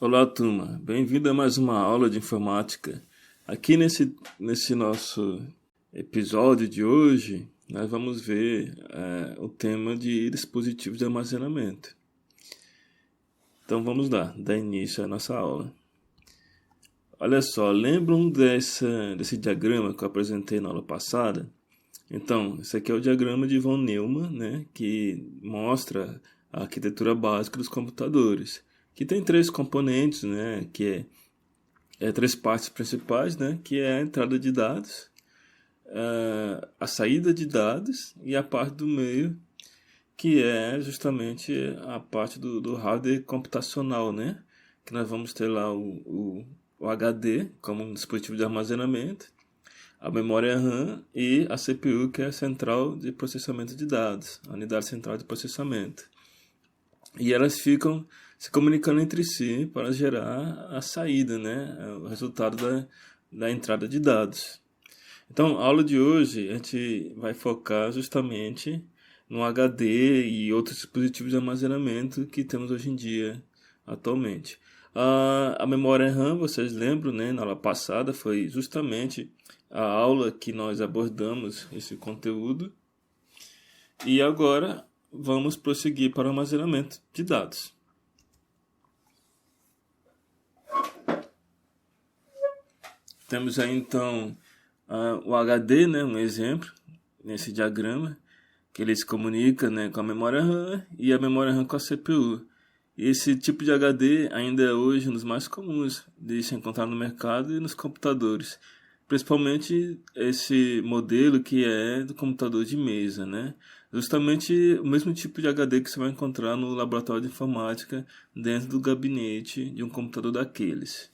Olá, turma. Bem-vindo a mais uma aula de informática. Aqui nesse nosso episódio de hoje, nós vamos ver o tema de dispositivos de armazenamento. Então vamos lá, dar início à nossa aula. Olha só, lembram desse diagrama que eu apresentei na aula passada? Então, esse aqui é o diagrama de von Neumann, né, que mostra a arquitetura básica dos computadores, que tem três componentes, né, que é três partes principais, né, que é a entrada de dados, a saída de dados e a parte do meio, que é justamente a parte do hardware computacional, né, que nós vamos ter lá o HD como um dispositivo de armazenamento, a memória RAM e a CPU, que é a central de processamento de dados, a unidade central de processamento. E elas ficam se comunicando entre si para gerar a saída, né? O resultado da entrada de dados. Então, a aula de hoje a gente vai focar justamente no HD e outros dispositivos de armazenamento que temos hoje em dia, atualmente. A memória RAM, vocês lembram, né? Na aula passada foi justamente a aula que nós abordamos esse conteúdo. E agora vamos prosseguir para o armazenamento de dados. Temos aí então o HD, né, um exemplo, nesse diagrama, que ele se comunica, né, com a memória RAM e a memória RAM com a CPU. E esse tipo de HD ainda é hoje um dos mais comuns de se encontrar no mercado e nos computadores. Principalmente esse modelo que é do computador de mesa, né? Justamente o mesmo tipo de HD que você vai encontrar no laboratório de informática dentro do gabinete de um computador daqueles.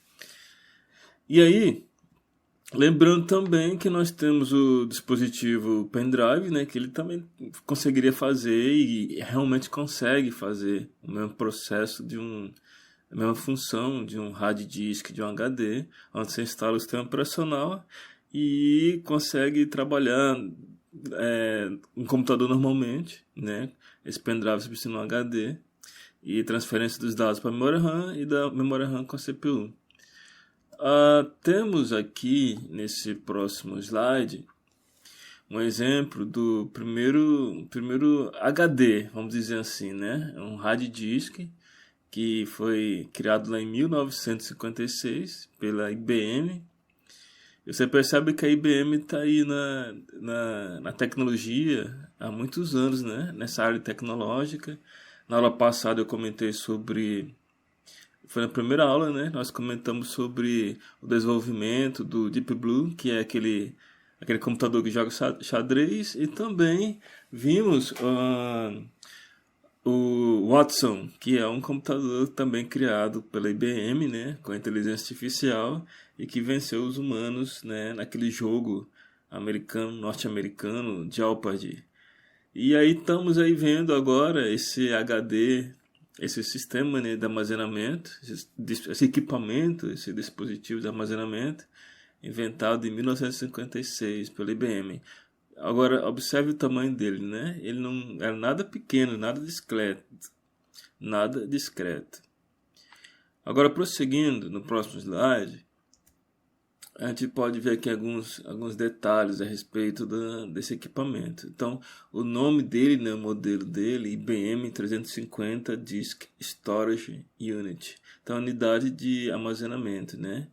E aí, lembrando também que nós temos o dispositivo pendrive, né, que ele também conseguiria fazer e realmente consegue fazer o mesmo processo a mesma função de um hard disk, de um HD, onde você instala o sistema operacional e consegue trabalhar um computador normalmente, né, esse pendrive substituindo um HD e transferência dos dados para a memória RAM e da memória RAM com a CPU. Temos aqui nesse próximo slide um exemplo do primeiro HD, vamos dizer assim, né? Um hard disk que foi criado lá em 1956 pela IBM. E você percebe que a IBM está aí na tecnologia há muitos anos, né? Nessa área tecnológica. Na aula passada eu comentei sobre... Foi na primeira aula, né? Nós comentamos sobre o desenvolvimento do Deep Blue, que é aquele computador que joga xadrez, e também vimos o Watson, que é um computador também criado pela IBM, né? Com a inteligência artificial e que venceu os humanos, né? Naquele jogo norte-americano, Jeopardy. E aí estamos aí vendo agora esse HD, esse sistema, né, de armazenamento, esse equipamento, esse dispositivo de armazenamento, inventado em 1956 pela IBM. Agora, observe o tamanho dele, né? Ele não era nada pequeno, nada discreto. Nada discreto. Agora, prosseguindo no próximo slide, a gente pode ver aqui alguns detalhes a respeito desse equipamento. Então, o nome dele, né, o modelo dele, IBM 350 Disk Storage Unit. Então, unidade de armazenamento, né?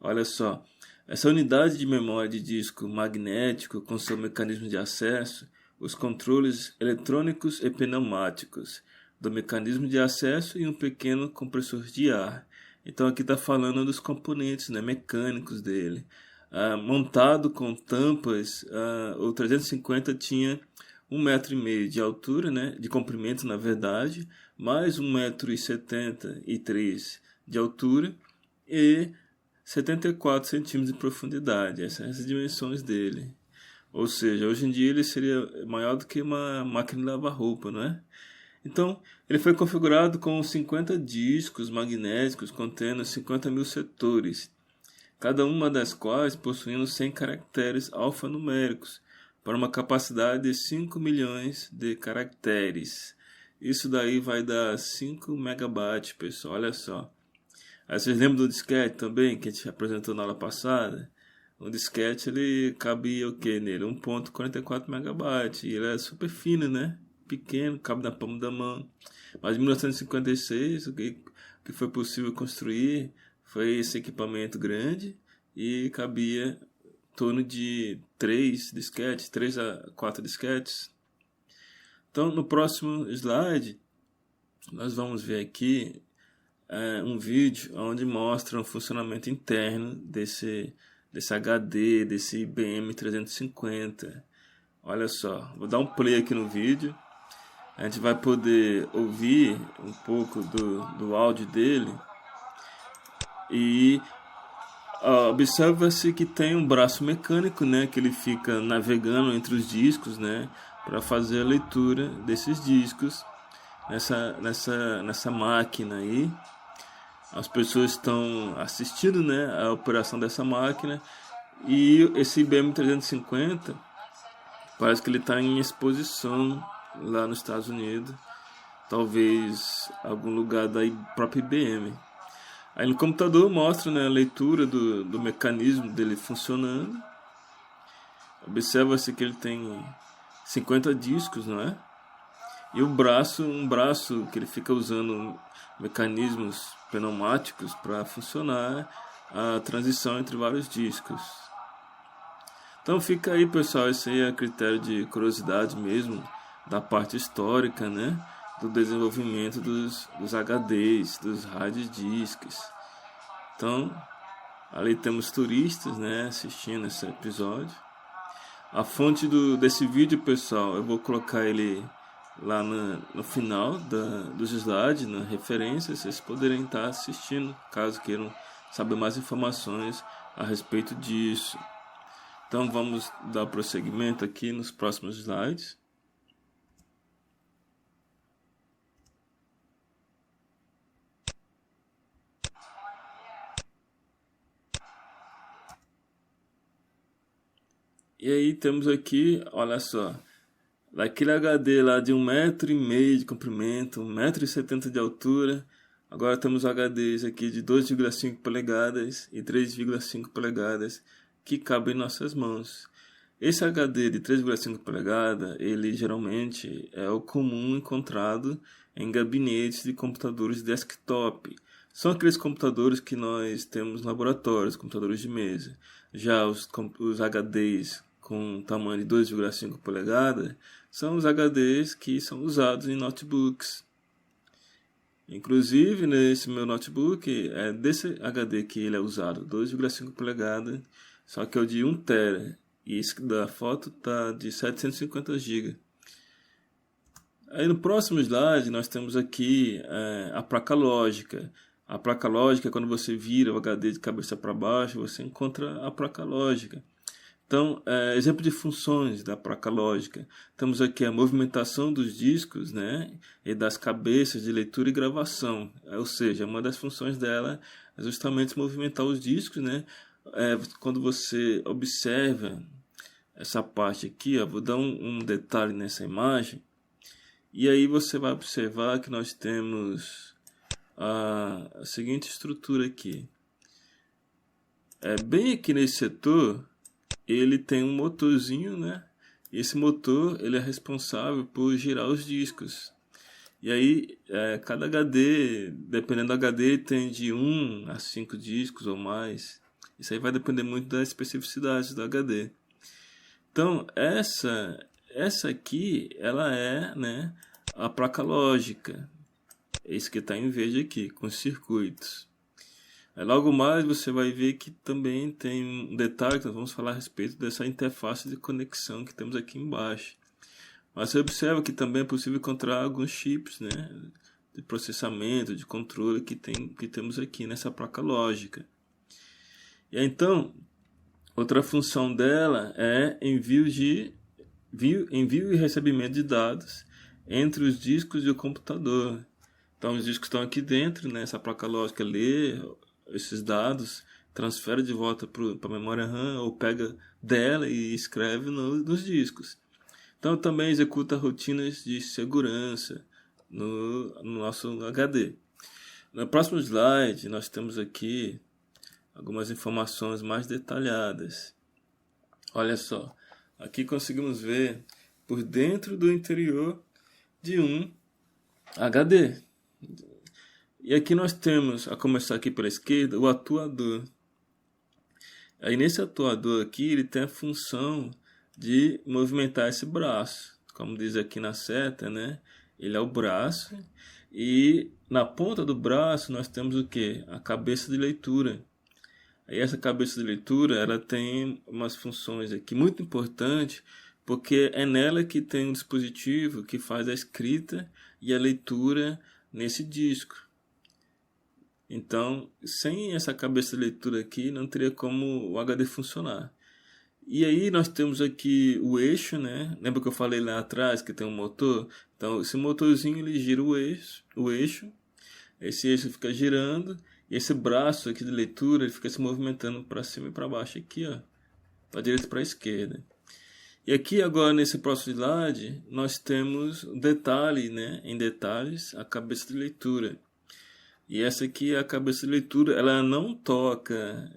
Olha só, essa unidade de memória de disco magnético com seu mecanismo de acesso, os controles eletrônicos e pneumáticos do mecanismo de acesso e um pequeno compressor de ar. Então aqui está falando dos componentes, né, mecânicos dele. Montado com tampas, o 350 tinha 1,5 m de altura, né, de comprimento na verdade, mais 1,73 m de altura e 74 centímetros de profundidade. Essas são as dimensões dele. Ou seja, hoje em dia ele seria maior do que uma máquina de lavar roupa, não é? Então, ele foi configurado com 50 discos magnéticos contendo 50.000 setores, cada uma das quais possuindo 100 caracteres alfanuméricos, para uma capacidade de 5 milhões de caracteres. Isso daí vai dar 5 megabytes, pessoal, olha só. Aí vocês lembram do disquete também, que a gente apresentou na aula passada? O disquete, ele cabia o que nele? 1.44 megabytes. E ele é super fino, né? Pequeno, cabe na palma da mão. Mas em 1956, o que foi possível construir foi esse equipamento grande e cabia em torno de 3 disquetes, 3 a 4 disquetes. Então, no próximo slide, nós vamos ver aqui um vídeo onde mostra o funcionamento interno desse HD, desse IBM 350. Olha só, vou dar um play aqui no vídeo. A gente vai poder ouvir um pouco do áudio dele. E observa-se que tem um braço mecânico, né, que ele fica navegando entre os discos, né, para fazer a leitura desses discos nessa máquina aí. As pessoas estão assistindo, né, a operação dessa máquina. E esse IBM 350 parece que ele está em exposição lá nos Estados Unidos, talvez algum lugar da própria IBM. Aí no computador mostra, né, a leitura do mecanismo dele funcionando. Observa-se que ele tem 50 discos, não é? E um braço que ele fica usando mecanismos pneumáticos para funcionar a transição entre vários discos. Então fica aí, pessoal, esse aí é a critério de curiosidade mesmo, da parte histórica, né, do desenvolvimento dos HDs, dos hard disks. Então, ali temos turistas, né, assistindo esse episódio. A fonte desse vídeo, pessoal, eu vou colocar ele lá no final dos slides, na referência, vocês poderem estar assistindo, caso queiram saber mais informações a respeito disso. Então vamos dar prosseguimento aqui nos próximos slides. E aí temos aqui, olha só, daquele HD lá de 1,5 m de comprimento, 1,70 m de altura, agora temos HDs aqui de 2,5 polegadas e 3,5 polegadas que cabem em nossas mãos. Esse HD de 3,5 polegadas, ele geralmente é o comum encontrado em gabinetes de computadores desktop. São aqueles computadores que nós temos no laboratório, computadores de mesa. Já os HDs com tamanho de 2,5 polegadas são os HDs que são usados em notebooks. Inclusive, nesse meu notebook, é desse HD que ele é usado, 2,5 polegadas, só que é o de 1 TB. E esse da foto tá de 750 GB. Aí no próximo slide nós temos aqui a placa lógica. A placa lógica, quando você vira o HD de cabeça para baixo, você encontra a placa lógica. Então, exemplo de funções da placa lógica. Temos aqui a movimentação dos discos, né, e das cabeças de leitura e gravação. Ou seja, uma das funções dela é justamente movimentar os discos, né. Quando você observa essa parte aqui, ó, vou dar um detalhe nessa imagem. E aí você vai observar que nós temos a seguinte estrutura aqui. Bem aqui nesse setor, ele tem um motorzinho, né? E esse motor ele é responsável por girar os discos. E aí, cada HD, dependendo do HD, tem de 1 a 5 discos ou mais. Isso aí vai depender muito da especificidade do HD. Então, essa aqui, ela é, né, a placa lógica. Esse que está em verde aqui, com circuitos. Logo mais você vai ver que também tem um detalhe que nós vamos falar a respeito dessa interface de conexão que temos aqui embaixo. Mas você observa que também é possível encontrar alguns chips, né, de processamento, de controle que temos aqui nessa placa lógica. E aí, então, outra função dela é envio e recebimento de dados entre os discos e o computador. Então os discos estão aqui dentro, né? Essa placa lógica lê esses dados, transfere de volta para a memória RAM ou pega dela e escreve nos discos. Então também executa rotinas de segurança no nosso HD. No próximo slide, nós temos aqui algumas informações mais detalhadas. Olha só, aqui conseguimos ver por dentro do interior de um HD. E aqui nós temos, a começar aqui pela esquerda, o atuador. Aí nesse atuador aqui, ele tem a função de movimentar esse braço. Como diz aqui na seta, né? Ele é o braço. E na ponta do braço nós temos o quê? A cabeça de leitura. Aí essa cabeça de leitura, ela tem umas funções aqui muito importantes, porque é nela que tem um dispositivo que faz a escrita e a leitura nesse disco. Então, sem essa cabeça de leitura aqui, não teria como o HD funcionar. E aí nós temos aqui o eixo, né? Lembra que eu falei lá atrás que tem um motor? Então, esse motorzinho, ele gira o eixo. Esse eixo fica girando. E esse braço aqui de leitura, ele fica se movimentando para cima e para baixo aqui, ó. Para direita e para esquerda. E aqui agora, nesse próximo slide, nós temos um detalhe, né? Em detalhes, a cabeça de leitura. E essa aqui é a cabeça de leitura, ela não toca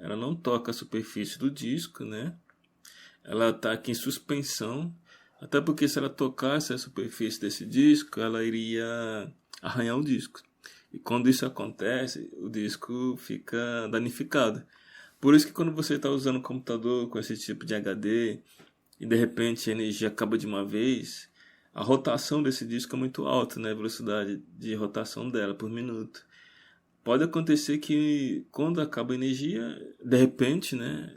a superfície do disco, né? Ela está aqui em suspensão, até porque se ela tocasse a superfície desse disco, ela iria arranhar o disco. E quando isso acontece, o disco fica danificado. Por isso que quando você está usando um computador com esse tipo de HD, e de repente a energia acaba de uma vez, a rotação desse disco é muito alta, né? A velocidade de rotação dela por minuto. Pode acontecer que quando acaba a energia, de repente, né?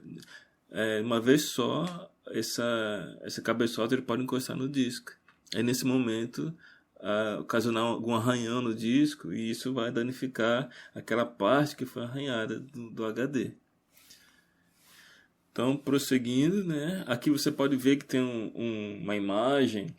Uma vez só, essa cabeçota ele pode encostar no disco. Aí nesse momento, ocasionar algum arranhão no disco, e isso vai danificar aquela parte que foi arranhada do HD. Então, prosseguindo, né? Aqui você pode ver que tem uma imagem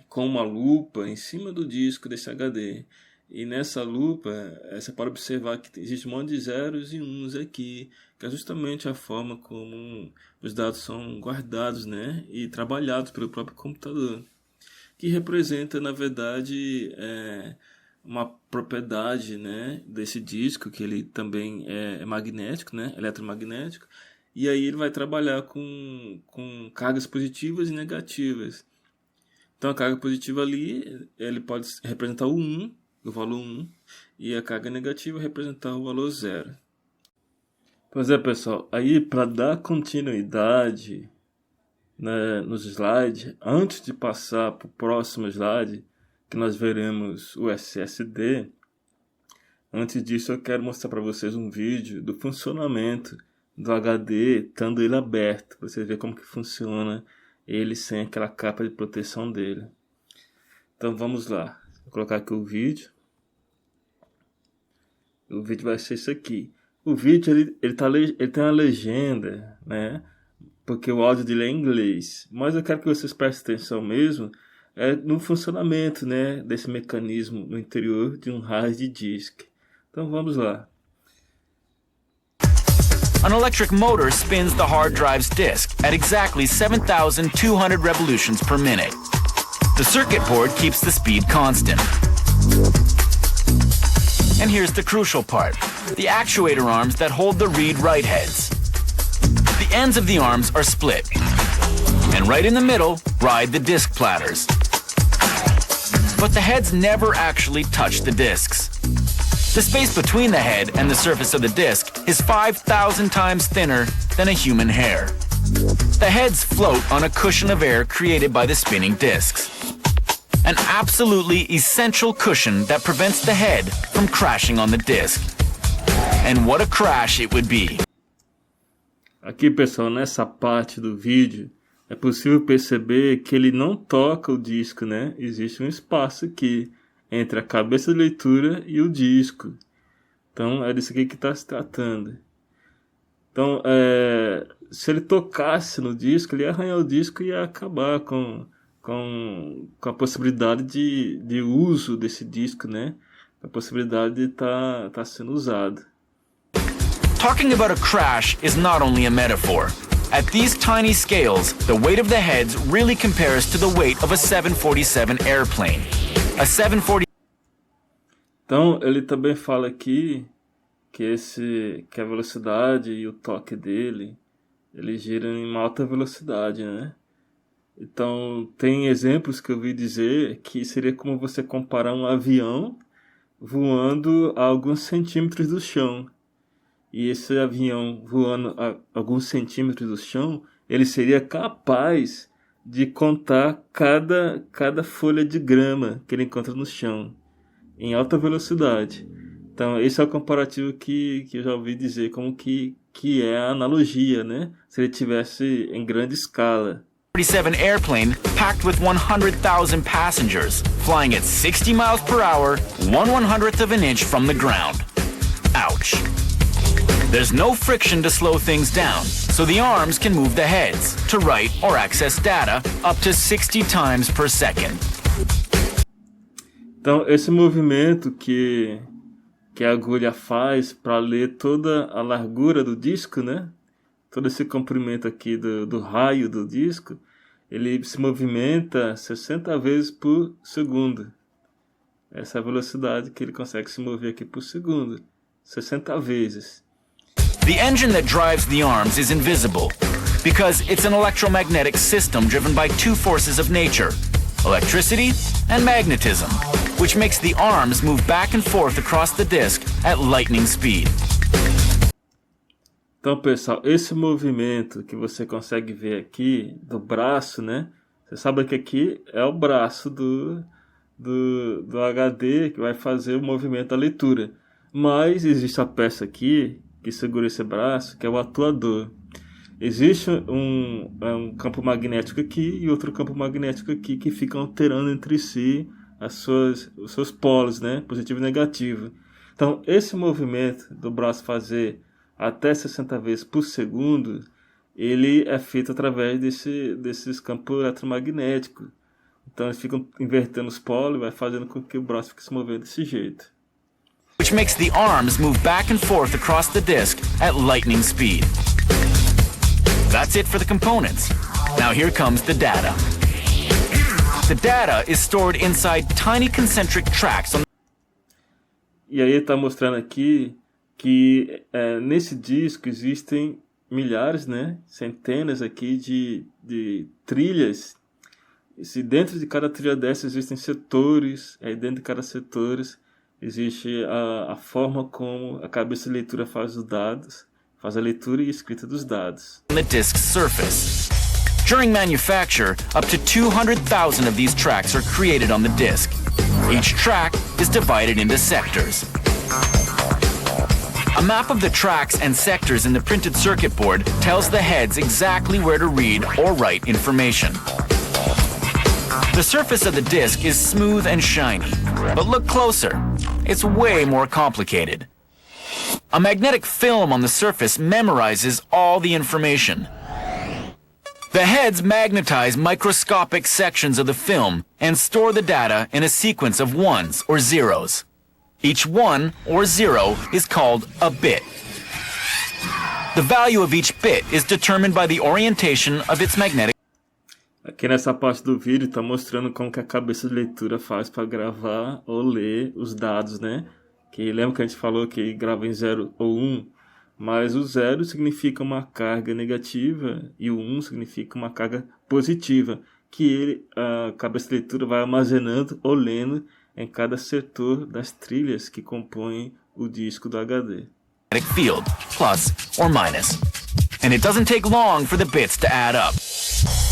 com uma lupa em cima do disco desse HD. E nessa lupa, você pode observar que existe um monte de zeros e uns aqui, que é justamente a forma como os dados são guardados, né, e trabalhados pelo próprio computador, que representa, na verdade, uma propriedade, né, desse disco, que ele também é magnético, né, eletromagnético, e aí ele vai trabalhar com cargas positivas e negativas. Então a carga positiva ali, ele pode representar o 1, o valor 1, e a carga negativa representar o valor 0. Pois é, pessoal, aí para dar continuidade, né, nos slides, antes de passar para o próximo slide, que nós veremos o SSD, antes disso eu quero mostrar para vocês um vídeo do funcionamento do HD, estando ele aberto, para vocês verem como que funciona ele sem aquela capa de proteção dele. Então vamos lá. Vou colocar aqui o vídeo. O vídeo vai ser isso aqui. O vídeo ele tem uma legenda, né? Porque o áudio dele é em inglês. Mas eu quero que vocês prestem atenção mesmo no funcionamento, né, desse mecanismo no interior de um hard disk. Então vamos lá. An electric motor spins the hard drive's disk at exactly 7,200 revolutions per minute. The circuit board keeps the speed constant. And here's the crucial part, the actuator arms that hold the read-write heads. The ends of the arms are split, and right in the middle ride the disk platters. But the heads never actually touch the disks. The space between the head and the surface of the disk is 5,000 times thinner than a human hair. The heads float on a cushion of air created by the spinning disks. An absolutely essential cushion that prevents the head from crashing on the disk. And what a crash it would be. Aqui, pessoal, nessa parte do vídeo, é possível perceber que ele não toca o disco, né? Existe um espaço aqui entre a cabeça de leitura e o disco. Então, é disso aqui que está se tratando. Então, se ele tocasse no disco, ele ia arranhar o disco e ia acabar com a possibilidade de uso desse disco, né? A possibilidade de tá sendo usado. Talking about a crash is not only a metaphor. At these tiny scales, the weight of the heads really compares to the weight of a 747 airplane. A 747 Então, ele também fala aqui que a velocidade e o toque dele, ele gira em uma alta velocidade, né? Então, tem exemplos que eu ouvi dizer que seria como você comparar um avião voando a alguns centímetros do chão. E esse avião voando a alguns centímetros do chão, ele seria capaz de contar cada folha de grama que ele encontra no chão, em alta velocidade. Então, esse é o comparativo que eu já ouvi dizer, como que é a analogia, né? Se ele tivesse em grande escala. 37 airplane packed with 100,000 passengers, flying at 60 miles per hour, 1/100th of an inch from the ground. Ouch. There's no friction to slow things down, so the arms can move the heads to write or access data up to 60 times per second. Então, esse movimento que a agulha faz para ler toda a largura do disco, né? Todo esse comprimento aqui do raio do disco, ele se movimenta 60 vezes por segundo. Essa é a velocidade que ele consegue se mover aqui por segundo. 60 vezes. The engine that drives the arms is invisible because it's an electromagnetic system driven by two forces of nature, electricity and magnetism, which makes the arms move back and forth across the disc at lightning speed. Então, pessoal, esse movimento que você consegue ver aqui do braço, né? Você sabe que aqui é o braço do HD que vai fazer o movimento da leitura. Mas existe a peça aqui que segura esse braço, que é o atuador. Existe um campo magnético aqui e outro campo magnético aqui que ficam alterando entre si os seus polos, né? Positivo e negativo. Então, esse movimento do braço fazer até 60 vezes por segundo, ele é feito através desses campos eletromagnéticos. Então, eles ficam invertendo os polos e vai fazendo com que o braço fique se movendo desse jeito. Which makes the arms move back and forth across the disc at lightning speed. That's it for the components. Now here comes the data. The data is stored inside tiny concentric tracks on. E aí ele está mostrando aqui que nesse disco existem milhares, né, centenas aqui de trilhas. E se dentro de cada trilha dessa existem setores, aí dentro de cada setores existe a forma como a cabeça de leitura faz os dados, faz a leitura e escrita dos dados. On the disk's surface. During manufacture, up to 200,000 of these tracks are created on the disk. Each track is divided into sectors. A map of the tracks and sectors in the printed circuit board tells the heads exactly where to read or write information. The surface of the disk is smooth and shiny, but look closer. It's way more complicated. A magnetic film on the surface memorizes all the information. The heads magnetize microscopic sections of the film and store the data in a sequence of ones or zeros. Each one or zero is called a bit. The value of each bit is determined by the orientation of its magnetic. Aqui nessa parte do vídeo está mostrando como que a cabeça de leitura faz para gravar ou ler os dados, né? Que lembra que a gente falou que grava em 0 ou 1, mas o 0 significa uma carga negativa e o 1 significa uma carga positiva, que a cabeça de leitura vai armazenando ou lendo em cada setor das trilhas que compõem o disco do HD. Field, plus or minus. And it doesn't take long for the bits to add up.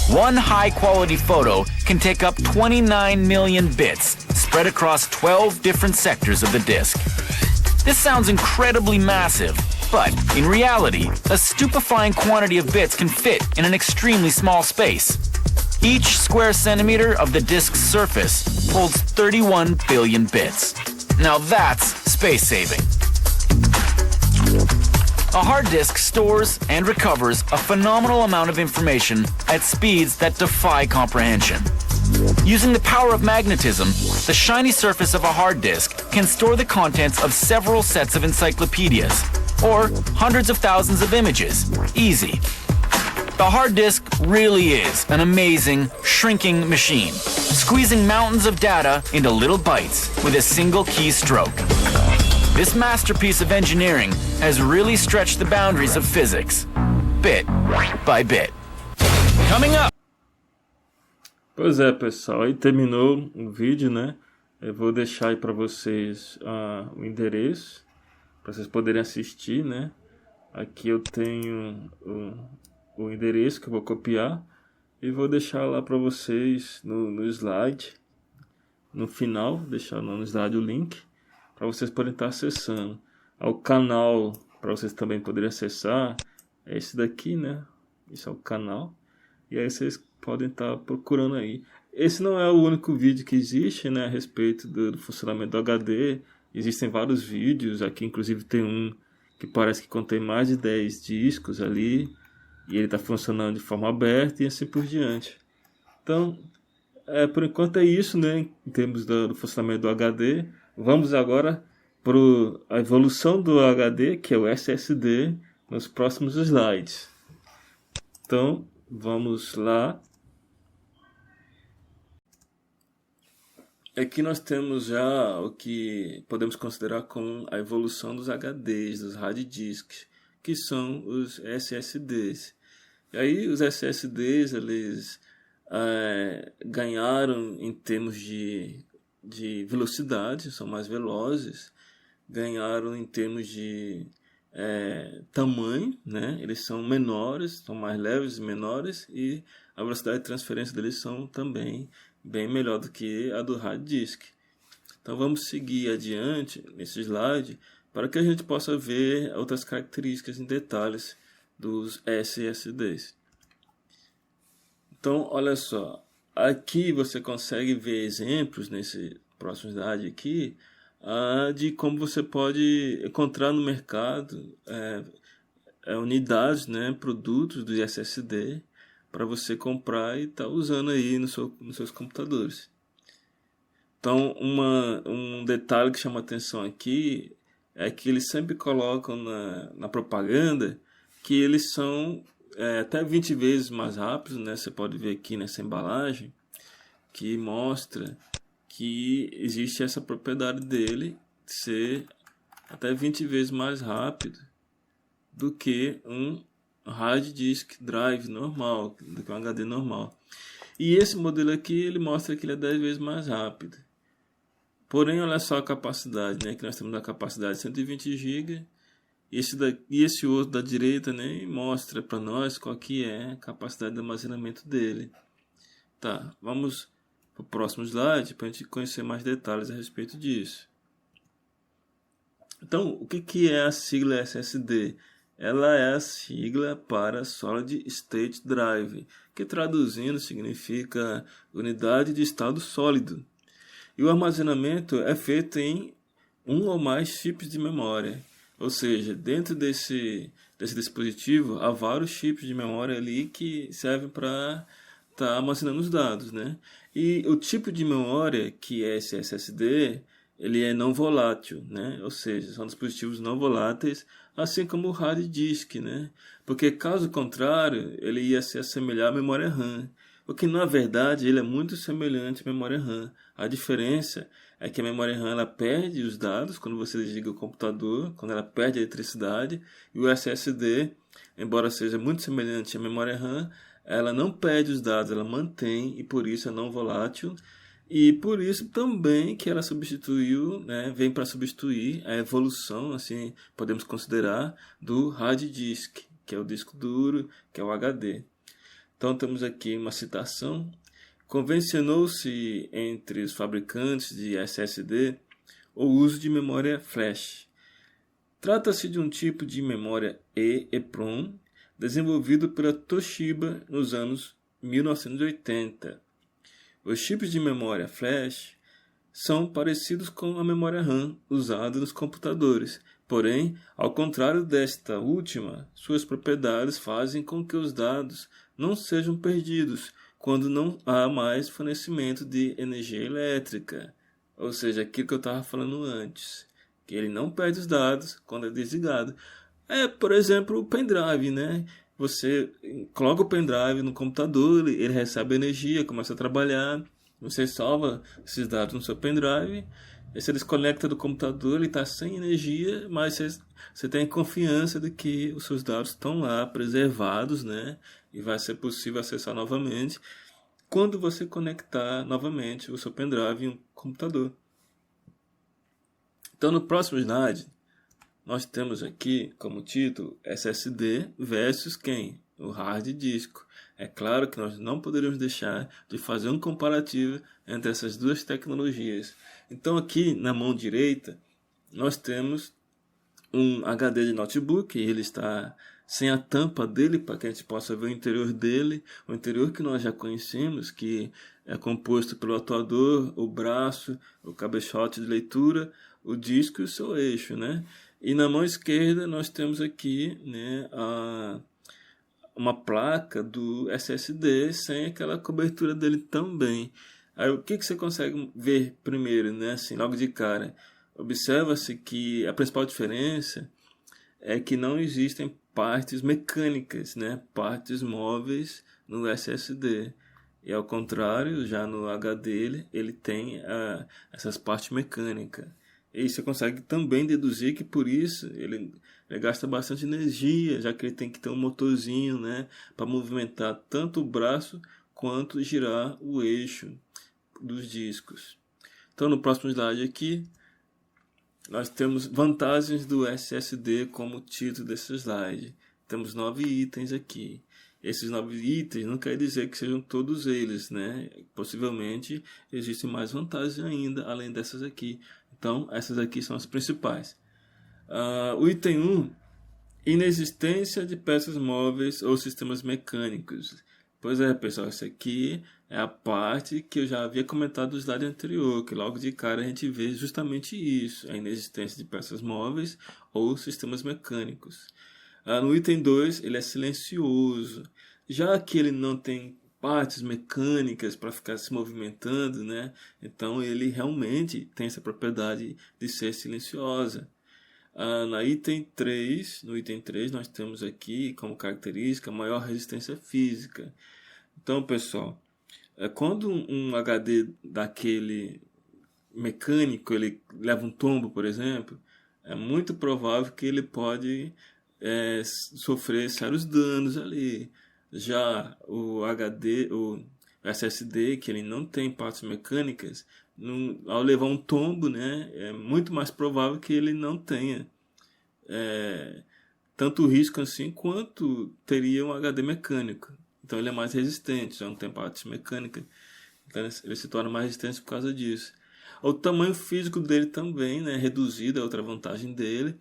One high-quality photo can take up 29 million bits, spread across 12 different sectors of the disk. This sounds incredibly massive, but in reality, a stupefying quantity of bits can fit in an extremely small space. Each square centimeter of the disk's surface holds 31 billion bits. Now that's space-saving. A hard disk stores and recovers a phenomenal amount of information at speeds that defy comprehension. Using the power of magnetism, the shiny surface of a hard disk can store the contents of several sets of encyclopedias, or hundreds of thousands of images. Easy. The hard disk really is an amazing shrinking machine, squeezing mountains of data into little bytes with a single keystroke. This masterpiece of engineering has really stretched the boundaries of physics, bit by bit. Coming up! Pois é, pessoal, aí terminou o vídeo, né? Eu vou deixar aí para vocês o endereço, para vocês poderem assistir, né? Aqui eu tenho o endereço que eu vou copiar e vou deixar lá para vocês no slide, no final, deixar no slide o link para vocês poderem estar acessando. Ao canal, para vocês também poderem acessar, é esse daqui, né? Esse é o canal. E aí vocês podem estar procurando aí. Esse não é o único vídeo que existe, né, a respeito do funcionamento do HD. Existem vários vídeos, aqui inclusive tem um que parece que contém mais de 10 discos ali. E ele está funcionando de forma aberta e assim por diante. Então, por enquanto é isso, né, em termos do funcionamento do HD. Vamos agora para a evolução do HD, que é o SSD, nos próximos slides. Então, vamos lá. Aqui nós temos já o que podemos considerar como a evolução dos HDs, dos hard disks, que são os SSDs. E aí os SSDs, eles ganharam em termos de velocidade, são mais velozes, ganharam em termos de tamanho, né? Eles são menores, são mais leves e menores, e a velocidade de transferência deles são também bem melhor do que a do hard disk. Então vamos seguir adiante nesse slide para que a gente possa ver outras características em detalhes dos SSDs. Então, olha só, aqui você consegue ver exemplos nesse próximo slide aqui de como você pode encontrar no mercado unidades, né, produtos do SSD para você comprar e estar usando aí nos seus computadores. Então, um detalhe que chama atenção aqui é que eles sempre colocam na propaganda que eles são até 20 vezes mais rápidos, né? Você pode ver aqui nessa embalagem que mostra que existe essa propriedade dele de ser até 20 vezes mais rápido do que um hard disk drive normal, do que um HD normal. E esse modelo aqui, ele mostra que ele é 10 vezes mais rápido. Porém, olha só a capacidade, né? Que nós temos a capacidade de 120 GB. E esse outro da direita, né, mostra para nós qual que é a capacidade de armazenamento dele. Tá, vamos para o próximo slide para a gente conhecer mais detalhes a respeito disso. Então, o que é a sigla SSD? Ela é a sigla para Solid State Drive, que traduzindo significa unidade de estado sólido. E o armazenamento é feito em um ou mais chips de memória. Ou seja, dentro desse dispositivo há vários chips de memória ali que servem para estar armazenando os dados, né? E o tipo de memória que é esse SSD, ele é não volátil, né? Ou seja, são dispositivos não voláteis, assim como o hard disk, né? Porque caso contrário, ele ia se assemelhar à memória RAM. O que na verdade ele é muito semelhante à memória RAM. A diferença é que a memória RAM ela perde os dados quando você desliga o computador, quando ela perde a eletricidade, e o SSD, embora seja muito semelhante à memória RAM, ela não perde os dados, ela mantém, e por isso é não volátil, e por isso também que ela substituiu, né, vem para substituir a evolução, assim podemos considerar, do hard disk, que é o disco duro, que é o HD. Então temos aqui uma citação. Convencionou-se entre os fabricantes de SSD o uso de memória flash. Trata-se de um tipo de memória EEPROM desenvolvido pela Toshiba nos anos 1980. Os chips de memória flash são parecidos com a memória RAM usada nos computadores, porém, ao contrário desta última, suas propriedades fazem com que os dados não sejam perdidos quando não há mais fornecimento de energia elétrica. Ou seja, aquilo que eu estava falando antes, que ele não perde os dados quando é desligado. Por exemplo, o pendrive, né? você coloca o pendrive no computador, ele recebe energia, começa a trabalhar, você salva esses dados no seu pendrive, aí você desconecta do computador, ele está sem energia, mas você tem confiança de que os seus dados estão lá preservados, né? E vai ser possível acessar novamente quando você conectar novamente o seu pendrive em um computador. Então, no próximo slide, nós temos aqui como título SSD versus quem? O hard disco. É claro que nós não poderíamos deixar de fazer um comparativo entre essas duas tecnologias. Então aqui na mão direita nós temos um HD de notebook, ele está sem a tampa dele para que a gente possa ver o interior dele, o interior que nós já conhecemos, que é composto pelo atuador, o braço, o cabeçote de leitura, o disco e o seu eixo, né? E na mão esquerda nós temos aqui, né, uma placa do SSD sem aquela cobertura dele também. Aí o que você consegue ver primeiro, né, assim, logo de cara? Observa-se que a principal diferença é que não existem partes mecânicas, né, partes móveis no SSD. E ao contrário, já no HD ele tem essas partes mecânicas. E você consegue também deduzir que por isso ele gasta bastante energia, já que ele tem que ter um motorzinho, né, para movimentar tanto o braço quanto girar o eixo dos discos. Então no próximo slide aqui, nós temos vantagens do SSD como título desse slide. Temos 9 itens aqui. Esses 9 itens não quer dizer que sejam todos eles, né? Possivelmente existem mais vantagens ainda, além dessas aqui. Então, essas aqui são as principais. O item 1, inexistência de peças móveis ou sistemas mecânicos. Pois é, pessoal, essa aqui é a parte que eu já havia comentado no slide anterior, que logo de cara a gente vê justamente isso, a inexistência de peças móveis ou sistemas mecânicos. No item 2, ele é silencioso. Já que ele não tem partes mecânicas para ficar se movimentando, né? Então ele realmente tem essa propriedade de ser silenciosa. No item 3 nós temos aqui como característica maior resistência física. Então, pessoal, quando um HD daquele mecânico ele leva um tombo, por exemplo, é muito provável que ele pode sofrer sérios danos ali. Já o HD, o SSD, que ele não tem partes mecânicas, ao levar um tombo, né, é muito mais provável que ele não tenha tanto risco assim quanto teria um HD mecânico. Então ele é mais resistente, já não tem partes mecânicas, então ele se torna mais resistente por causa disso. O tamanho físico dele também, né, reduzido, é outra vantagem dele.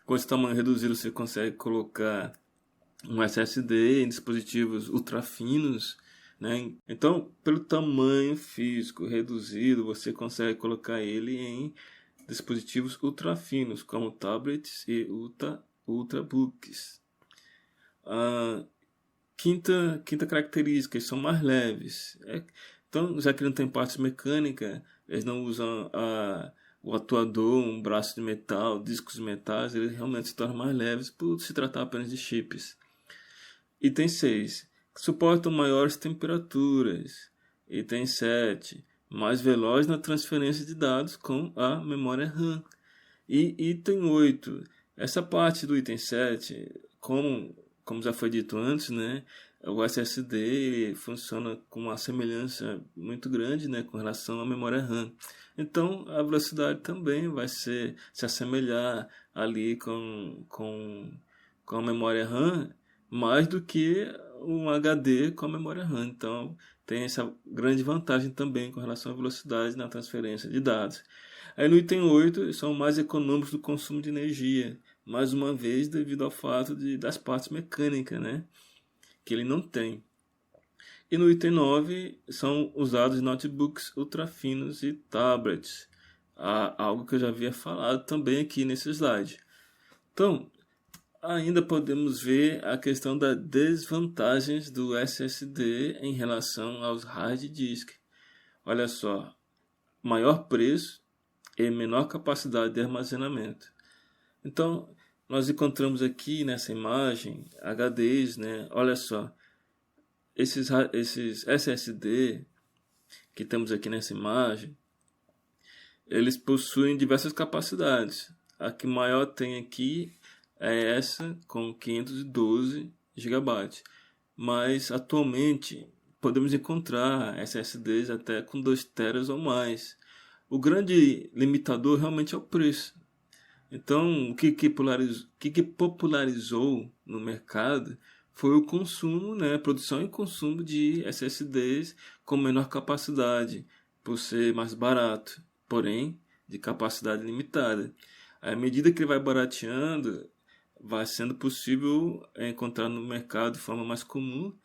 Com esse tamanho reduzido você consegue colocar um SSD em dispositivos ultra finos, né? Então, pelo tamanho físico reduzido, você consegue colocar ele em dispositivos ultra finos, como tablets e ultrabooks. Quinta característica, eles são mais leves. Então, já que não tem parte mecânica, eles não usam o atuador, um braço de metal, discos de metais, eles realmente se tornam mais leves por se tratar apenas de chips. Item 6. Suportam maiores temperaturas. Item 7. Mais veloz na transferência de dados com a memória RAM. E item 8. Essa parte do item 7, como já foi dito antes, né, o SSD funciona com uma semelhança muito grande, né, com relação à memória RAM. Então, a velocidade também vai se assemelhar ali com a memória RAM, mais do que um HD com a memória RAM. Então, tem essa grande vantagem também com relação à velocidade na transferência de dados. Aí no item 8, são mais econômicos no consumo de energia, mais uma vez devido ao fato das partes mecânicas, né, que ele não tem. E no item 9, são usados notebooks ultra finos e tablets, algo que eu já havia falado também aqui nesse slide. Então, ainda podemos ver a questão das desvantagens do SSD em relação aos hard disk. Olha só, maior preço e menor capacidade de armazenamento. Então, nós encontramos aqui nessa imagem HDs, né? Olha só, esses SSD que temos aqui nessa imagem, eles possuem diversas capacidades. A que maior tem aqui é essa com 512 GB, mas atualmente podemos encontrar SSDs até com 2 TB ou mais. O grande limitador realmente é o preço. Então, o que popularizou no mercado foi o consumo, né, produção e consumo de SSDs com menor capacidade, por ser mais barato, porém de capacidade limitada. À medida que ele vai barateando, vai sendo possível encontrar no mercado de forma mais comum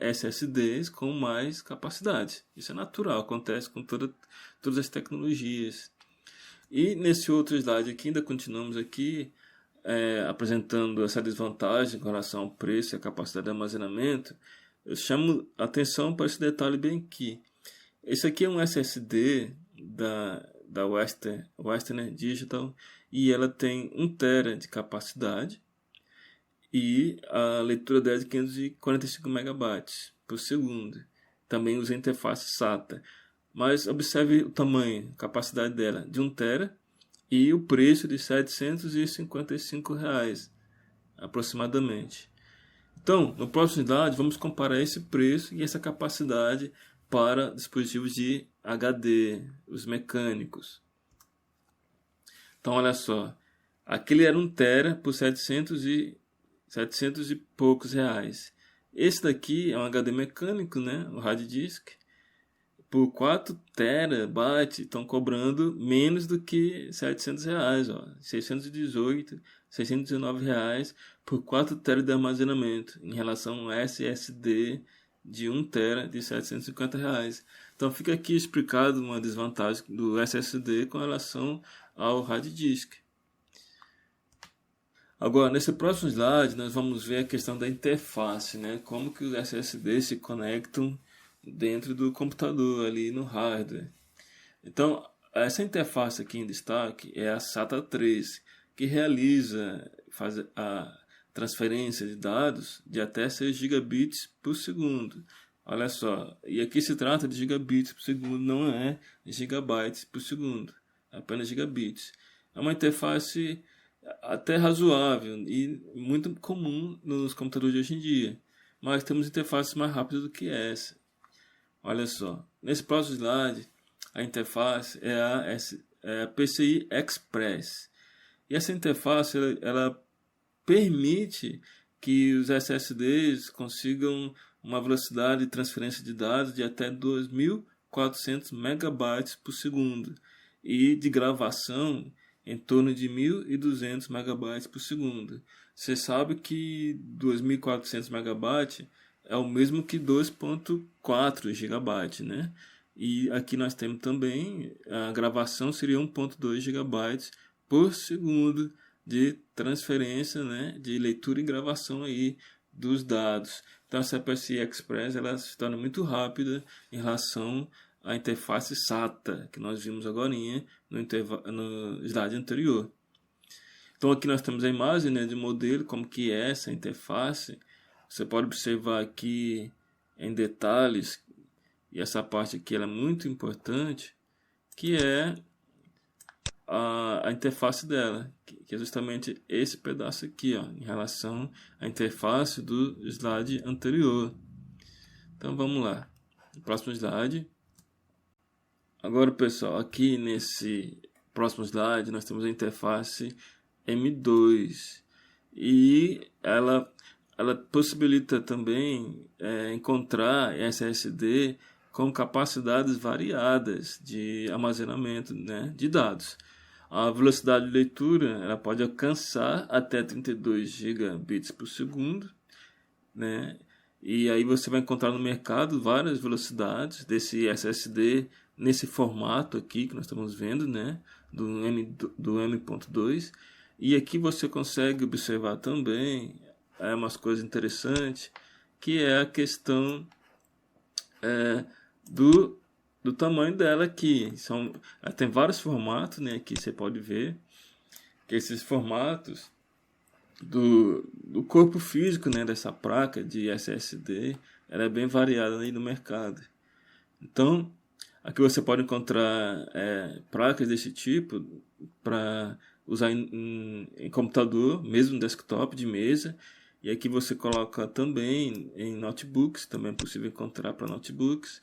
SSDs com mais capacidade. Isso é natural, acontece com todas as tecnologias. E nesse outro slide aqui, ainda continuamos aqui apresentando essa desvantagem com relação ao preço e a capacidade de armazenamento. Eu chamo a atenção para esse detalhe bem aqui. Esse aqui é um SSD da Western Digital e ela tem 1 TB de capacidade e a leitura dela é de 545 MB por segundo. Também usa interface SATA. Mas observe o tamanho, a capacidade dela, de 1 TB e o preço de R$ 755 aproximadamente. Então, no próximo slide, vamos comparar esse preço e essa capacidade para dispositivos de HD, os mecânicos. Então, olha só, aquele era 1 TB por 700 e poucos reais. Esse daqui é um HD mecânico, né, o hard disk. Por 4 TB estão cobrando menos do que R$ 700, ó, 618, R$ 619 por 4 TB de armazenamento, em relação ao SSD de 1 TB de R$ 750. Então fica aqui explicado uma desvantagem do SSD com relação ao hard disk. Agora, nesse próximo slide, nós vamos ver a questão da interface, né? Como que os SSDs se conectam dentro do computador, ali no hardware. Então, essa interface aqui em destaque é a SATA 3, que faz a transferência de dados de até 6 gigabits por segundo. Olha só, e aqui se trata de gigabits por segundo, não é gigabytes por segundo, é apenas gigabits. É uma interface até razoável e muito comum nos computadores de hoje em dia, mas temos interfaces mais rápidas do que essa. Olha só, nesse próximo slide, a interface é a PCI Express. E essa interface ela permite que os SSDs consigam uma velocidade de transferência de dados de até 2.400 megabytes por segundo e de gravação em torno de 1.200 megabytes por segundo. Você sabe que 2.400 megabytes é o mesmo que 2.4 GB, né? E aqui nós temos também, a gravação seria 1.2 GB por segundo de transferência, né? De leitura e gravação aí dos dados. Então essa PCI Express ela se torna muito rápida em relação à interface SATA, que nós vimos agora no slide anterior. Então aqui nós temos a imagem, né, de modelo, como que é essa interface. Você pode observar aqui em detalhes, e essa parte aqui ela é muito importante, que é a interface dela, que é justamente esse pedaço aqui, ó, em relação à interface do slide anterior. Então vamos lá, no próximo slide. Agora, pessoal, aqui nesse próximo slide nós temos a interface M2 e ela possibilita também encontrar SSD com capacidades variadas de armazenamento, né, de dados. A velocidade de leitura ela pode alcançar até 32 gigabits por segundo, né? E aí você vai encontrar no mercado várias velocidades desse SSD nesse formato aqui que nós estamos vendo, né, do M.2. E aqui você consegue observar também umas coisas interessantes, que é a questão do tamanho dela aqui. Ela tem vários formatos, né, aqui você pode ver que esses formatos do corpo físico, né, dessa placa de SSD, ela é bem variada aí no mercado. Então, aqui você pode encontrar placas desse tipo para usar em computador, mesmo desktop de mesa. E aqui você coloca também em notebooks, também é possível encontrar para notebooks.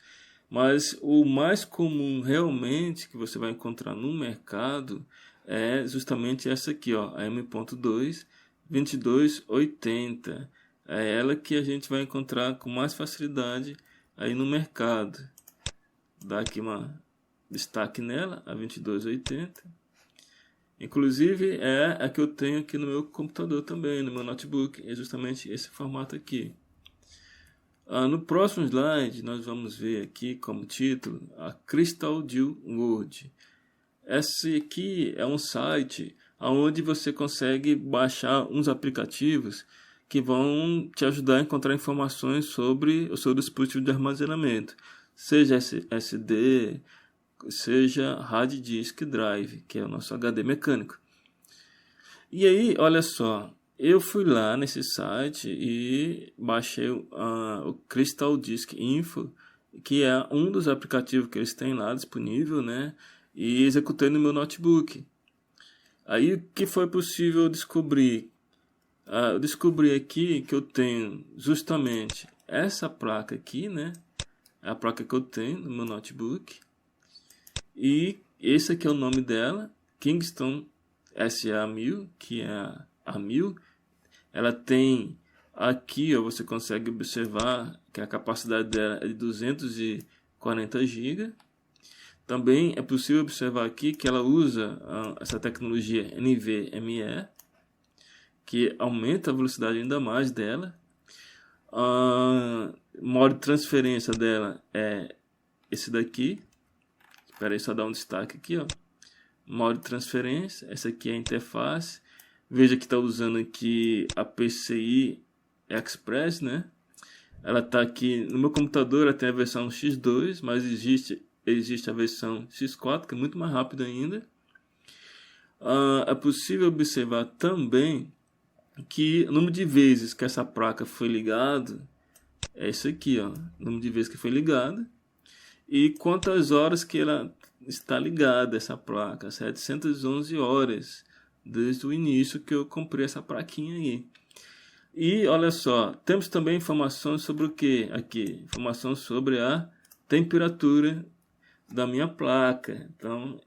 Mas o mais comum realmente que você vai encontrar no mercado é justamente essa aqui, ó, a M.2 2280. É ela que a gente vai encontrar com mais facilidade aí no mercado. Dá aqui destaque nela, a 2280. Inclusive é a que eu tenho aqui no meu computador também, no meu notebook. É justamente esse formato aqui. No próximo slide nós vamos ver aqui como título a Crystal Deal World. Esse aqui é um site onde você consegue baixar uns aplicativos que vão te ajudar a encontrar informações sobre o seu dispositivo de armazenamento, seja SD, seja Hard Disk Drive, que é o nosso HD mecânico. E aí, olha só, eu fui lá nesse site e baixei o Crystal Disk Info, que é um dos aplicativos que eles têm lá disponível, né? E executei no meu notebook. Aí o que foi possível descobrir? Eu descobri aqui que eu tenho justamente essa placa aqui, né? É a placa que eu tenho no meu notebook. E esse aqui é o nome dela, Kingston SA1000, que é a 1000. Ela tem aqui, ó, você consegue observar que a capacidade dela é de 240 GB. Também é possível observar aqui que ela usa essa tecnologia NVMe, que aumenta a velocidade ainda mais dela. O modo de transferência dela é esse daqui. Espera aí, só dar um destaque aqui, ó. Modo de transferência, essa aqui é a interface. Veja que está usando aqui a PCI Express, né? Ela está aqui no meu computador, ela tem a versão X2, mas existe a versão X4, que é muito mais rápida ainda. É possível observar também que o número de vezes que essa placa foi ligada é isso aqui, ó, o número de vezes que foi ligada e quantas horas que ela está ligada, essa placa, 711 horas desde o início que eu comprei essa plaquinha aí. E olha só, temos também informações sobre o que aqui? Informações sobre a temperatura da minha placa. Então,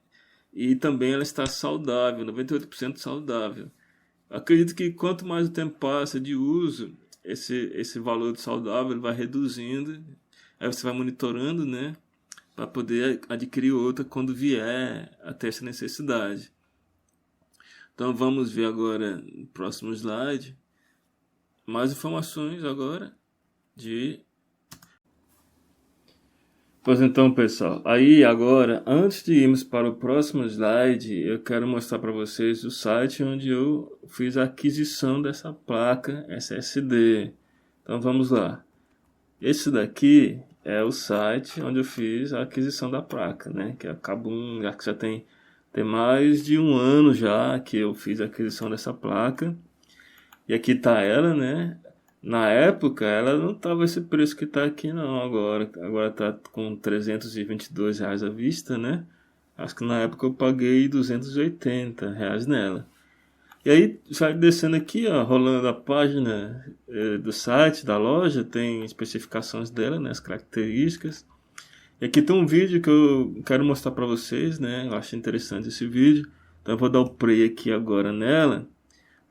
e também ela está saudável, 98% saudável. Acredito que quanto mais o tempo passa de uso, esse valor de saudável vai reduzindo. Aí você vai monitorando, né, para poder adquirir outra quando vier a ter essa necessidade. Então vamos ver agora no próximo slide mais informações agora de... Pois então, pessoal, aí agora, antes de irmos para o próximo slide, eu quero mostrar para vocês o site onde eu fiz a aquisição dessa placa SSD. Então vamos lá. Esse daqui é o site onde eu fiz a aquisição da placa, né? Que é a Kabum, já tem mais de um ano já que eu fiz a aquisição dessa placa. E aqui está ela, né? Na época, ela não estava esse preço que está aqui não, agora está com R$322 à vista, né? Acho que na época eu paguei R$280 nela. E aí, sai descendo aqui, ó, rolando a página do site, da loja, tem especificações dela, né? As características. E aqui tem um vídeo que eu quero mostrar para vocês, né? Eu acho interessante esse vídeo. Então eu vou dar o play aqui agora nela,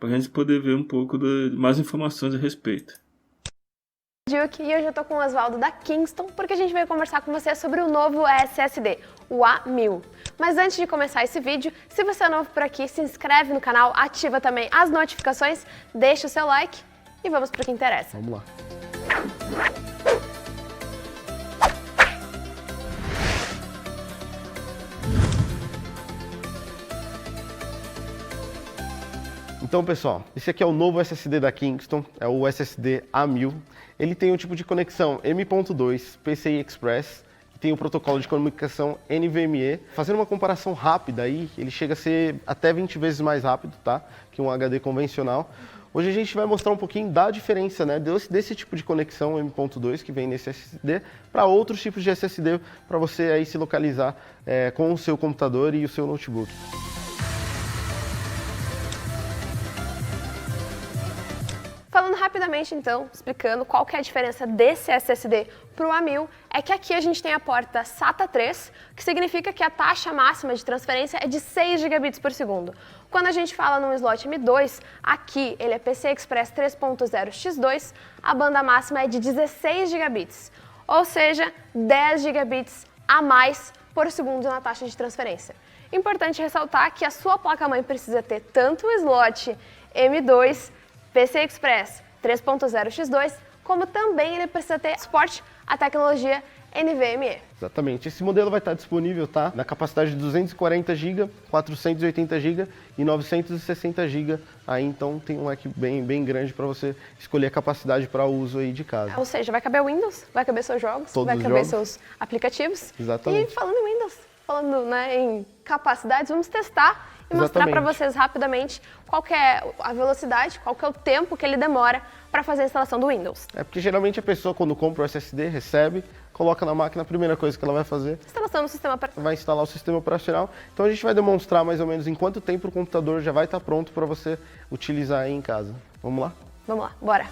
para a gente poder ver um pouco de mais informações a respeito. E hoje eu estou com o Oswaldo da Kingston, porque a gente veio conversar com você sobre o novo SSD, o A1000. Mas antes de começar esse vídeo, se você é novo por aqui, se inscreve no canal, ativa também as notificações, deixa o seu like e vamos para o que interessa. Vamos lá. Então, pessoal, esse aqui é o novo SSD da Kingston, é o SSD A1000. Ele tem um tipo de conexão M.2 PCI Express, tem o protocolo de comunicação NVMe. Fazendo uma comparação rápida aí, ele chega a ser até 20 vezes mais rápido, tá? Que um HD convencional. Hoje a gente vai mostrar um pouquinho da diferença, né, desse tipo de conexão M.2 que vem nesse SSD para outros tipos de SSD para você aí se localizar com o seu computador e o seu notebook. Falando rapidamente então, explicando qual que é a diferença desse SSD para o A1000, é que aqui a gente tem a porta SATA 3, que significa que a taxa máxima de transferência é de 6 gigabits por segundo. Quando a gente fala num slot M2, aqui ele é PCI Express 3.0 X2, a banda máxima é de 16 gigabits, ou seja, 10 gigabits a mais por segundo na taxa de transferência. Importante ressaltar que a sua placa-mãe precisa ter tanto o slot M2, PCI Express 3.0 X2, como também ele precisa ter suporte à tecnologia NVMe. Exatamente. Esse modelo vai estar disponível, tá? Na capacidade de 240 GB, 480 GB e 960 GB. Aí então tem um leque bem grande para você escolher a capacidade para uso aí de casa. Ou seja, vai caber Windows, vai caber seus jogos, Todos vai os caber jogos. seus aplicativos. Exatamente. E falando em Windows, falando, né, em capacidades, vamos testar e mostrar para vocês rapidamente qual que é a velocidade, qual que é o tempo que ele demora para fazer a instalação do Windows. É porque geralmente a pessoa quando compra o SSD, recebe, coloca na máquina, a primeira coisa que ela vai fazer Instalação do sistema operacional. vai instalar o sistema operacional. Então a gente vai demonstrar mais ou menos em quanto tempo o computador já vai estar pronto para você utilizar aí em casa. Vamos lá? Vamos lá, bora!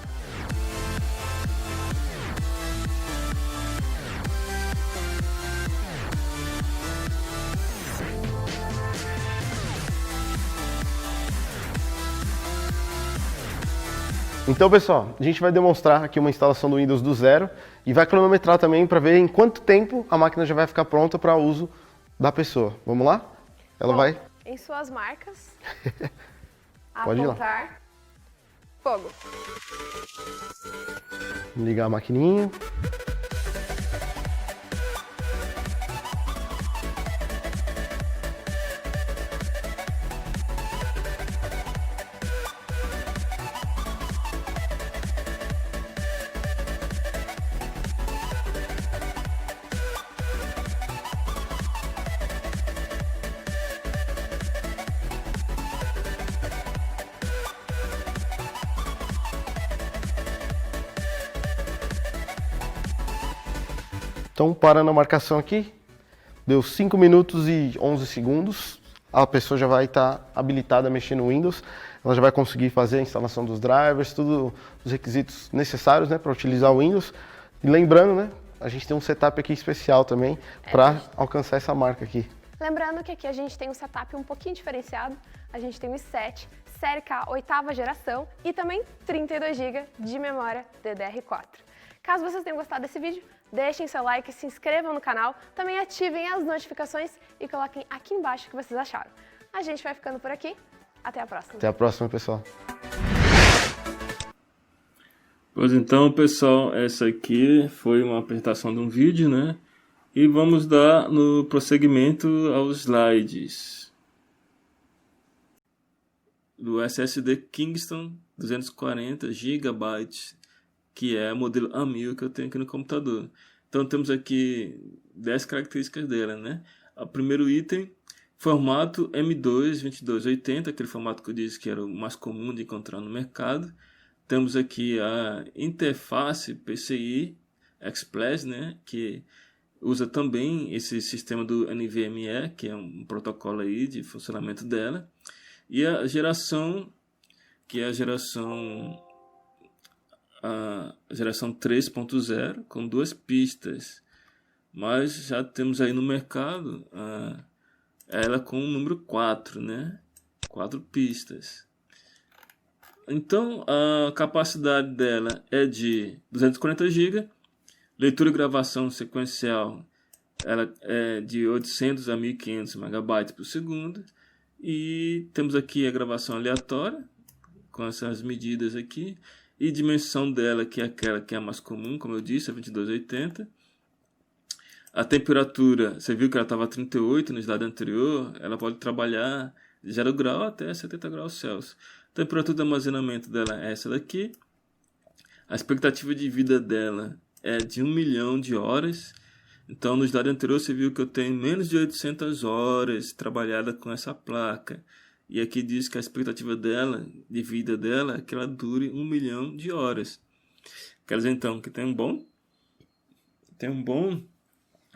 Então, pessoal, a gente vai demonstrar aqui uma instalação do Windows do zero e vai cronometrar também para ver em quanto tempo a máquina já vai ficar pronta para uso da pessoa. Vamos lá? Ela Bom, vai... Em suas marcas, Pode ir lá. apontar, fogo. Vamos ligar a maquininha. Então, parando a marcação aqui, deu 5 minutos e 11 segundos, a pessoa já vai estar habilitada a mexer no Windows, ela já vai conseguir fazer a instalação dos drivers, tudo os requisitos necessários, né, para utilizar o Windows. E lembrando, né, a gente tem um setup aqui especial também para alcançar essa marca aqui. Lembrando que aqui a gente tem um setup um pouquinho diferenciado, a gente tem o i7, série K, 8ª geração e também 32 GB de memória DDR4. Caso vocês tenham gostado desse vídeo, deixem seu like, se inscrevam no canal, também ativem as notificações e coloquem aqui embaixo o que vocês acharam. A gente vai ficando por aqui, até a próxima. Até a próxima, pessoal. Pois então, pessoal, essa aqui foi uma apresentação de um vídeo, né? E vamos dar no prosseguimento aos slides do SSD Kingston 240 GB, que é o modelo A1000 que eu tenho aqui no computador. Então temos aqui 10 características dela, né? O primeiro item, formato M2 2280, aquele formato que eu disse que era o mais comum de encontrar no mercado. Temos aqui a interface PCI Express, né? Que usa também esse sistema do NVMe, que é um protocolo aí de funcionamento dela. E a geração, que é a geração 3.0, com 2 pistas. Mas já temos aí no mercado ela com o número 4, né? 4 pistas. Então, a capacidade dela é de 240 GB. Leitura e gravação sequencial, ela é de 800 a 1500 MB por segundo. E temos aqui a gravação aleatória, com essas medidas aqui. E dimensão dela, que é aquela que é a mais comum, como eu disse, é 2280. A temperatura, você viu que ela estava a 38 no slide anterior, ela pode trabalhar de 0 grau até 70 graus Celsius. A temperatura de armazenamento dela é essa daqui. A expectativa de vida dela é de 1 milhão de horas, Então, no slide anterior, você viu que eu tenho menos de 800 horas trabalhada com essa placa. E aqui diz que a expectativa dela, de vida dela, é que ela dure 1 milhão de horas. Quer dizer, então, que tem um bom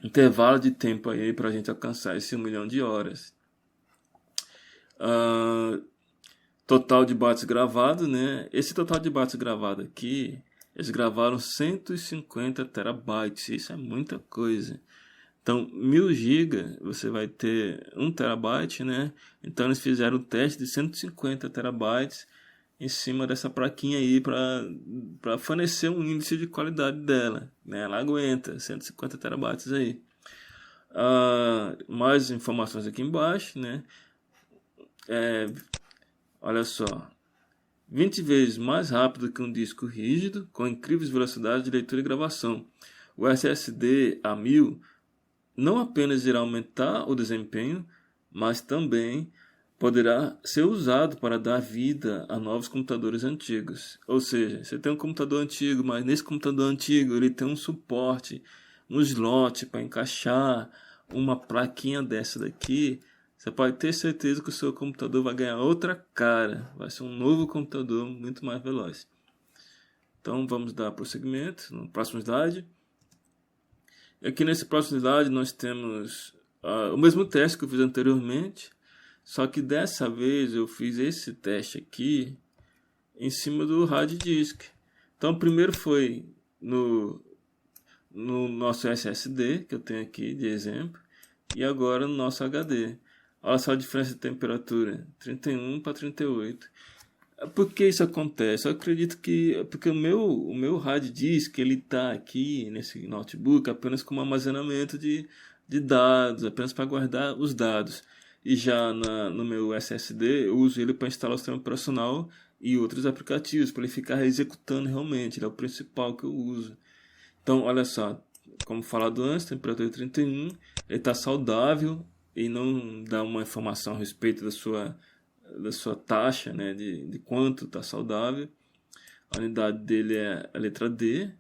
intervalo de tempo aí para a gente alcançar esse 1 milhão de horas. Total de bytes gravados, né? Esse total de bytes gravado aqui, eles gravaram 150 terabytes. Isso é muita coisa. Então, 1000 GB, você vai ter 1 terabyte, né? Então, eles fizeram o teste de 150 terabytes em cima dessa plaquinha aí para fornecer um índice de qualidade dela, né? Ela aguenta 150 terabytes aí. Mais informações aqui embaixo, né? Olha só, 20 vezes mais rápido que um disco rígido, com incríveis velocidades de leitura e gravação. O SSD A1000 não apenas irá aumentar o desempenho, mas também poderá ser usado para dar vida a novos computadores antigos. Ou seja, você tem um computador antigo, mas nesse computador antigo ele tem um suporte, um slot para encaixar uma plaquinha dessa daqui. Você pode ter certeza que o seu computador vai ganhar outra cara. Vai ser um novo computador muito mais veloz. Então vamos dar prosseguimento no próximo slide. Aqui nesse próximo slide nós temos o mesmo teste que eu fiz anteriormente. Só que dessa vez eu fiz esse teste aqui em cima do hard disk. Então primeiro foi no nosso SSD, que eu tenho aqui de exemplo. E agora no nosso HD. Olha só a diferença de temperatura, 31 para 38. Por que isso acontece? Eu acredito que é porque o meu hard disk ele está aqui nesse notebook apenas como armazenamento de dados, apenas para guardar os dados. E já no meu SSD eu uso ele para instalar o sistema operacional e outros aplicativos, para ele ficar executando realmente. Ele é o principal que eu uso. Então, olha só, como falado antes, temperatura 31, ele está saudável e não dá uma informação a respeito da sua taxa, né, de quanto está saudável. A unidade dele é a letra D.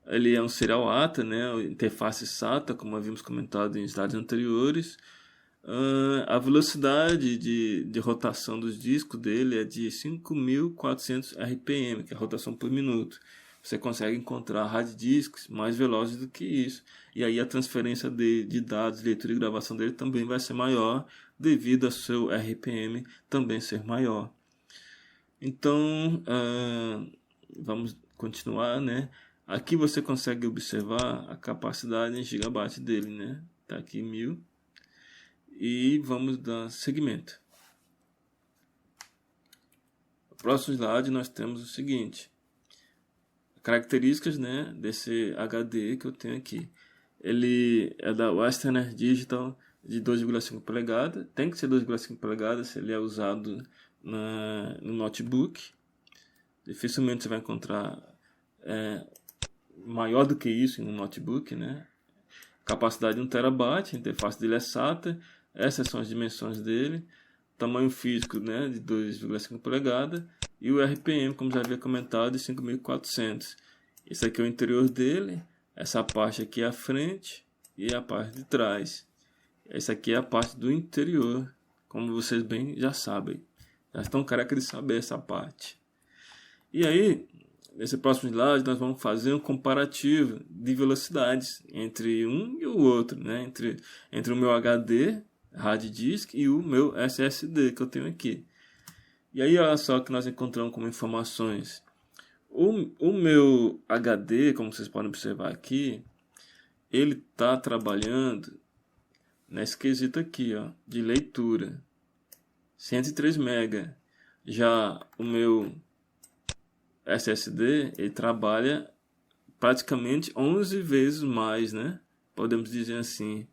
Ele é um serial ATA, né, interface SATA, como havíamos comentado em slides anteriores. A velocidade de rotação dos discos dele é de 5.400 RPM, que é a rotação por minuto. Você consegue encontrar hard disks mais velozes do que isso. E aí a transferência de dados, leitura e gravação dele também vai ser maior, devido ao seu RPM também ser maior. Então, vamos continuar, né? Aqui você consegue observar a capacidade em gigabyte dele, né? Tá aqui 1000. E vamos dar seguimento. No próximo slide nós temos o seguinte. Características, né, desse HD que eu tenho aqui. Ele é da Western Digital de 2,5 polegadas. Tem que ser 2,5 polegadas se ele é usado no notebook. Dificilmente você vai encontrar maior do que isso em um notebook, né? Capacidade de 1 terabyte, a interface dele é SATA. Essas são as dimensões dele. Tamanho físico, né, de 2,5 polegadas. E o RPM, como já havia comentado, de 5.400. Esse aqui é o interior dele. Essa parte aqui é a frente e a parte de trás. Essa aqui é a parte do interior, como vocês bem já sabem. Já estão carecas de saber essa parte. E aí, nesse próximo slide, nós vamos fazer um comparativo de velocidades entre um e o outro, né? Entre o meu HD, hard disk, e o meu SSD que eu tenho aqui. E aí, olha só que nós encontramos como informações. O meu HD, como vocês podem observar aqui, ele está trabalhando nesse quesito aqui, ó, de leitura. 103 MB. Já o meu SSD, ele trabalha praticamente 11 vezes mais, né? Podemos dizer assim,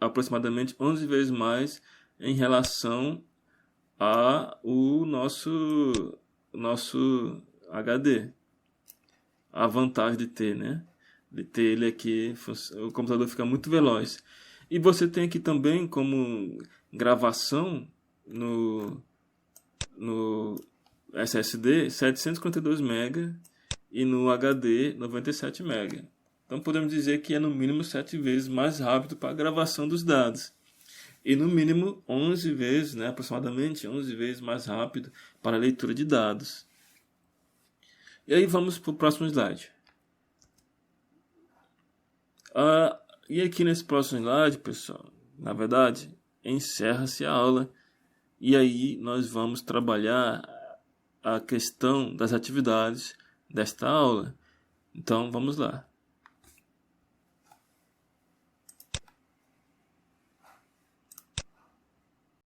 aproximadamente 11 vezes mais em relação o nosso HD. A vantagem de ter, né? De ter ele aqui, o computador fica muito veloz. E você tem aqui também como gravação no SSD 752 MB e no HD 97 MB. Então podemos dizer que é no mínimo 7 vezes mais rápido para a gravação dos dados. E no mínimo 11 vezes, né, aproximadamente 11 vezes mais rápido para a leitura de dados. E aí vamos para o próximo slide. E aqui nesse próximo slide, pessoal, na verdade, encerra-se a aula. E aí nós vamos trabalhar a questão das atividades desta aula. Então vamos lá.